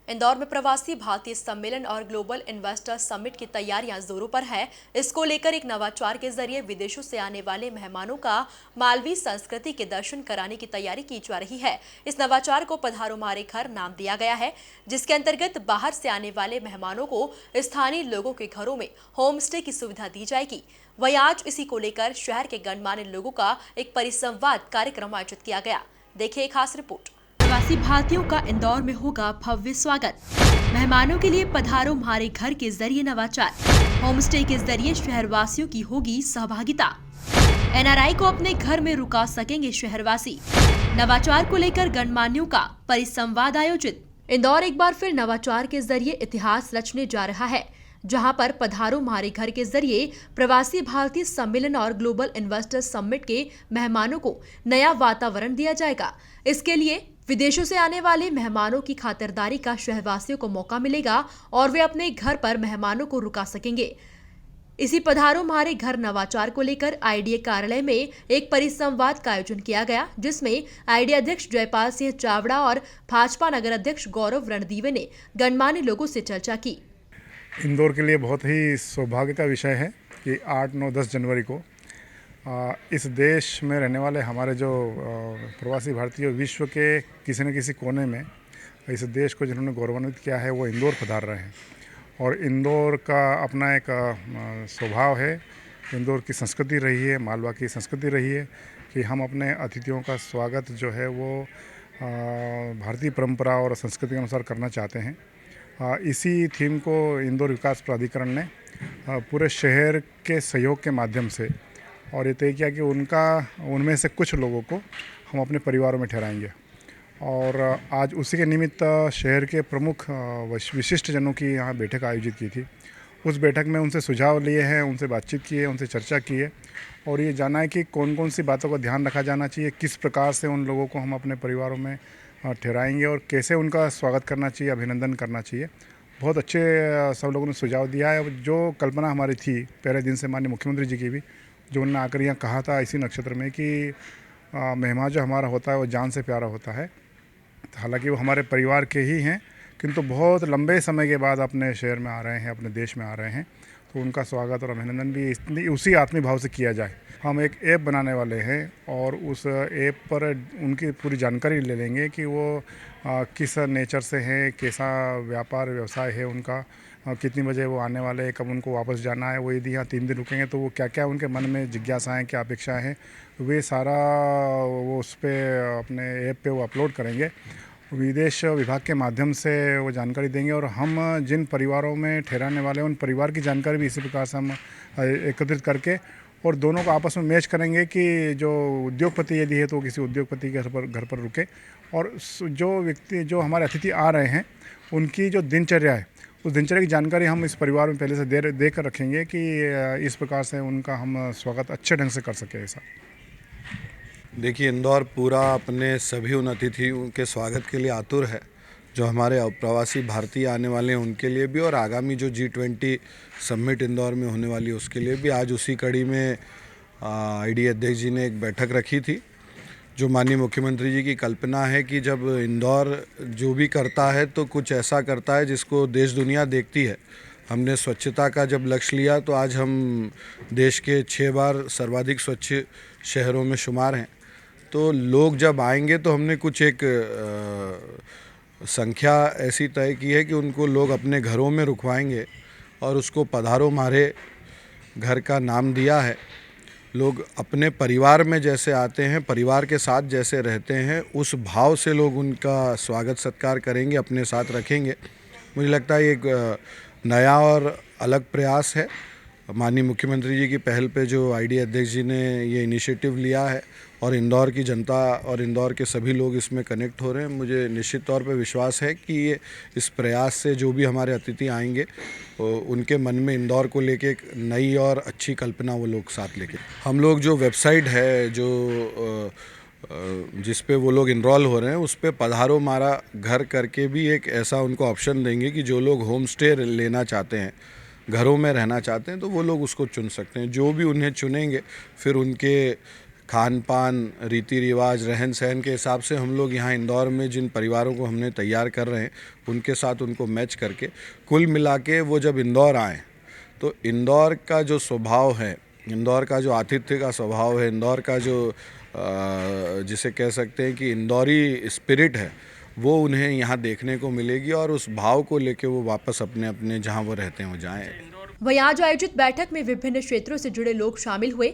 इंदौर में प्रवासी भारतीय सम्मेलन और ग्लोबल इन्वेस्टर समिट की तैयारियां जोरों पर है। इसको लेकर एक नवाचार के जरिए विदेशों से आने वाले मेहमानों का मालवी संस्कृति के दर्शन कराने की तैयारी की जा रही है। इस नवाचार को पधारो हमारे घर नाम दिया गया है, जिसके अंतर्गत बाहर से आने वाले मेहमानों को स्थानीय लोगों के घरों में होम स्टे की सुविधा दी जाएगी। वहीं आज इसी को लेकर शहर के गणमान्य लोगों का एक परिसंवाद कार्यक्रम आयोजित किया गया। देखिए एक खास रिपोर्ट। प्रवासी भारतीयों का इंदौर में होगा भव्य स्वागत। मेहमानों के लिए पधारो हमारे घर के जरिए नवाचार। होम स्टे के जरिए शहरवासियों की होगी सहभागिता। एनआरआई को अपने घर में रुका सकेंगे शहरवासी। नवाचार को लेकर गणमान्यों का परिसंवाद आयोजित। इंदौर एक बार फिर नवाचार के जरिए इतिहास रचने जा रहा है, जहां पर पधारो हमारे घर के जरिए प्रवासी भारतीय सम्मेलन और ग्लोबल इन्वेस्टर समिट के मेहमानों को नया वातावरण दिया जाएगा। इसके लिए विदेशों से आने वाले मेहमानों की खातिरदारी का शहरवासियों को मौका मिलेगा और वे अपने घर पर मेहमानों को रुका सकेंगे। इसी पधारो हमारे घर नवाचार को लेकर आईडीए कार्यालय में एक परिसंवाद का आयोजन किया गया, जिसमें आईडीए अध्यक्ष जयपाल सिंह चावड़ा और भाजपा नगर अध्यक्ष गौरव रणदीवे ने गणमान्य लोगों से चर्चा की। इंदौर के लिए बहुत ही सौभाग्य का विषय है कि 8, 9, 10 जनवरी को इस देश में रहने वाले हमारे जो प्रवासी भारतीय विश्व के किसी न किसी कोने में इस देश को जिन्होंने गौरवान्वित किया है वो इंदौर पधार रहे हैं। और इंदौर का अपना एक स्वभाव है, इंदौर की संस्कृति रही है, मालवा की संस्कृति रही है कि हम अपने अतिथियों का स्वागत जो है वो भारतीय परंपरा और संस्कृति के अनुसार करना चाहते हैं। इसी थीम को इंदौर विकास प्राधिकरण ने पूरे शहर के सहयोग के माध्यम से और ये तय किया कि उनमें से कुछ लोगों को हम अपने परिवारों में ठहराएंगे। और आज उसी के निमित्त शहर के प्रमुख विशिष्ट जनों की यहाँ बैठक आयोजित की थी। उस बैठक में उनसे सुझाव लिए हैं, उनसे बातचीत की है, उनसे चर्चा की है और ये जाना है कि कौन कौन सी बातों का ध्यान रखा जाना चाहिए, किस प्रकार से उन लोगों को हम अपने परिवारों में ठहराएंगे और कैसे उनका स्वागत करना चाहिए, अभिनंदन करना चाहिए। बहुत अच्छे सब लोगों ने सुझाव दिया है। जो कल्पना हमारी थी पहले दिन से माननीय मुख्यमंत्री जी की भी, जो उन्होंने आकर यहाँ कहा था इसी नक्षत्र में कि मेहमान जो हमारा होता है वो जान से प्यारा होता है। हालांकि वो हमारे परिवार के ही हैं, किंतु बहुत लंबे समय के बाद अपने शहर में आ रहे हैं, अपने देश में आ रहे हैं, तो उनका स्वागत और अभिनंदन भी उसी आत्मीय भाव से किया जाए। हम एक ऐप बनाने वाले हैं और उस ऐप पर उनकी पूरी जानकारी ले लेंगे कि वो किस नेचर से हैं, कैसा व्यापार व्यवसाय है उनका, कितनी बजे वो आने वाले हैं, कब उनको वापस जाना है, वो यदि यहाँ 3 दिन रुकेंगे तो वो क्या क्या उनके मन में जिज्ञासाएँ, क्या अपेक्षाएँ हैं, वे सारा वो उस पर अपने ऐप पे वो अपलोड करेंगे। विदेश विभाग के माध्यम से वो जानकारी देंगे और हम जिन परिवारों में ठहराने वाले हैं उन परिवार की जानकारी भी इसी प्रकार से हम एकत्रित करके और दोनों को आपस में मैच करेंगे कि जो उद्योगपति यदि है तो किसी उद्योगपति के घर पर रुके और जो व्यक्ति जो हमारे अतिथि आ रहे हैं उनकी जो दिनचर्या है उस दिनचर्या की जानकारी हम इस परिवार में पहले से दे कर रखेंगे कि इस प्रकार से उनका हम स्वागत अच्छे ढंग से कर सकें। ऐसा देखिए, इंदौर पूरा अपने सभी उन अतिथियों के स्वागत के लिए आतुर है जो हमारे प्रवासी भारतीय आने वाले हैं उनके लिए भी, और आगामी जो G20 समिट इंदौर में होने वाली है उसके लिए भी। आज उसी कड़ी में आईडीए अध्यक्ष जी ने एक बैठक रखी थी। जो माननीय मुख्यमंत्री जी की कल्पना है कि जब इंदौर जो भी करता है तो कुछ ऐसा करता है जिसको देश दुनिया देखती है। हमने स्वच्छता का जब लक्ष्य लिया तो आज हम देश के 6 बार सर्वाधिक स्वच्छ शहरों में शुमार हैं। तो लोग जब आएंगे तो हमने कुछ एक संख्या ऐसी तय की है कि उनको लोग अपने घरों में रुकवाएंगे और उसको पधारो हमारे घर का नाम दिया है। लोग अपने परिवार में जैसे आते हैं, परिवार के साथ जैसे रहते हैं, उस भाव से लोग उनका स्वागत सत्कार करेंगे, अपने साथ रखेंगे। मुझे लगता है एक नया और अलग प्रयास है। माननीय मुख्यमंत्री जी की पहल पे जो आईडीए अध्यक्ष जी ने ये इनिशिएटिव लिया है और इंदौर की जनता और इंदौर के सभी लोग इसमें कनेक्ट हो रहे हैं। मुझे निश्चित तौर पे विश्वास है कि ये इस प्रयास से जो भी हमारे अतिथि आएंगे उनके मन में इंदौर को लेके एक नई और अच्छी कल्पना वो लोग साथ लेके। हम लोग जो वेबसाइट है जो जिस पे वो लोग इनरोल हो रहे हैं उस पे पधारो हमारा घर करके भी एक ऐसा उनको ऑप्शन देंगे कि जो लोग होम स्टे लेना चाहते हैं, घरों में रहना चाहते हैं, तो वो लोग उसको चुन सकते हैं। जो भी उन्हें चुनेंगे फिर उनके खान पान, रीति रिवाज, रहन सहन के हिसाब से हम लोग यहाँ इंदौर में जिन परिवारों को हमने तैयार कर रहे हैं उनके साथ उनको मैच करके कुल मिला के वो जब इंदौर आएँ तो इंदौर का जो स्वभाव है, इंदौर का जो आतिथ्य का स्वभाव है, इंदौर का जो जिसे कह सकते हैं कि इंदौरी स्पिरिट है, वो उन्हें यहाँ देखने को मिलेगी और उस भाव को लेके वो वापस अपने अपने जहाँ वो रहते हैं वो जाएँ। वहीं आज आयोजित बैठक में विभिन्न क्षेत्रों से जुड़े लोग शामिल हुए,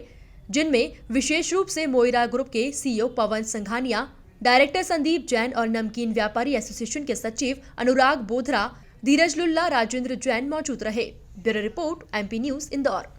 जिनमें विशेष रूप से मोइरा ग्रुप के सीईओ पवन संघानिया, डायरेक्टर संदीप जैन और नमकीन व्यापारी एसोसिएशन के सचिव अनुराग बोधरा, धीरज लुल्ला, राजेंद्र जैन मौजूद रहे। Bureau report, MP news, Indore.